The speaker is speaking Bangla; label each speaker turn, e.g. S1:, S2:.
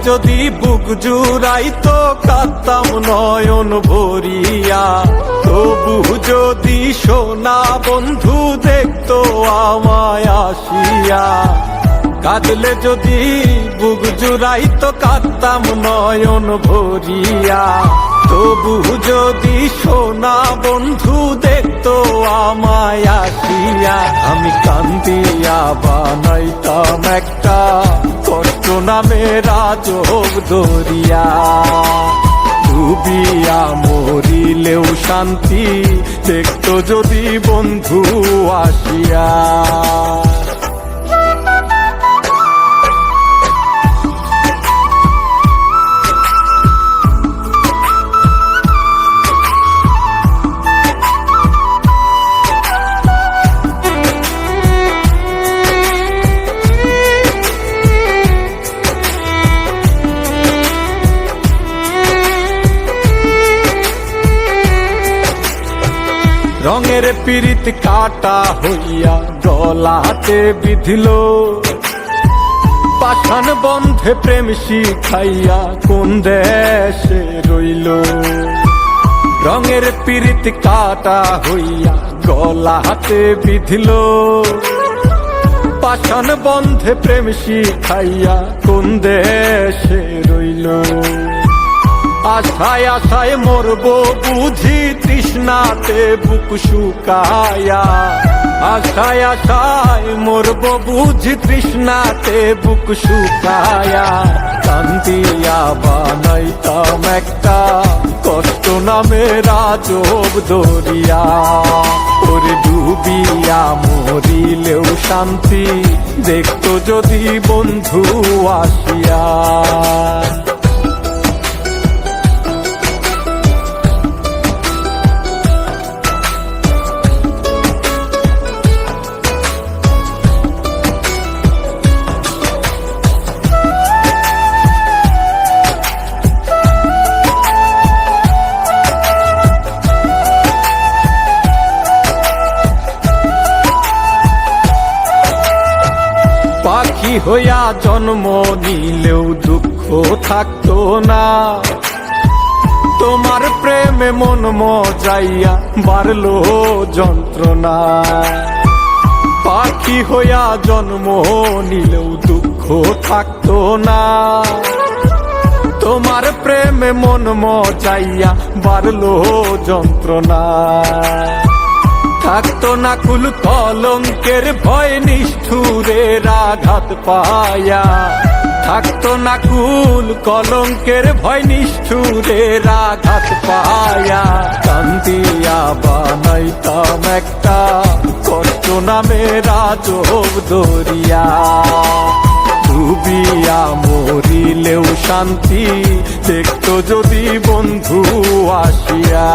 S1: যদি বুক জুড়াইতো কাঁদতাম নয়ন ভরিয়া, তবু যদি সোনা বন্ধু দেখতো আমায় আসিয়া। কাঁদলে যদি বুক জুড়াইতো কাঁদতাম নয়ন ভরিয়া, তবু যদি সোনা বন্ধু দেখতো আমায় আসিয়া। আমি কান্দিয়া বানাইতাম একটা কষ্ট নামের আজব দরিয়া, ডুবিয়া মরিলেও শান্তি দেখতো যদি বন্ধু আসিয়া। রঙের পীড়িত কাটা হইয়া গলাতে বিধিল, পাষাণ বন্ধে প্রেম শিখাইয়া কোন দেশে রইল। রঙের পীড়িত কাটা হইয়া গলাতে বিধিল, পাষাণ বন্ধে প্রেম শিখাইয়া কোন দেশে রইল। আশায় আশায় মরবো বুঝি তৃষ্ণাতে বুক শুকায়া, আশায় আশায় মরবো বুঝি তৃষ্ণাতে বুক শুকায়া। কান্দিয়া বানাইতাম একটা কষ্ট নামের আজব দরিয়া, ওরে ডুবিয়া মরিলেও শান্তি দেখতো যদি বন্ধু আসিয়া। পাখি হইয়া জন্ম নিলেও দুঃখ থাকতো না, তোমার প্রেমে মন মজাইয়া বাড়লো যন্ত্রণা। পাখি হইয়া জন্ম নিলেও দুঃখ থাকতো না, তোমার প্রেমে মন মজাইয়া বাড়লো যন্ত্রণা। থাকতো না কুল কলঙ্কের ভয় নিষ্ঠুরের আঘাত পায়া, থাকতো না কুল কলঙ্কের ভয় নিষ্ঠুরের আঘাত পায়া। কান্দিয়া বানাইতাম একটা কষ্ট নামের আজব দরিয়া, ডুবিয়া মরিলেও শান্তি দেখতো যদি বন্ধু আসিয়া।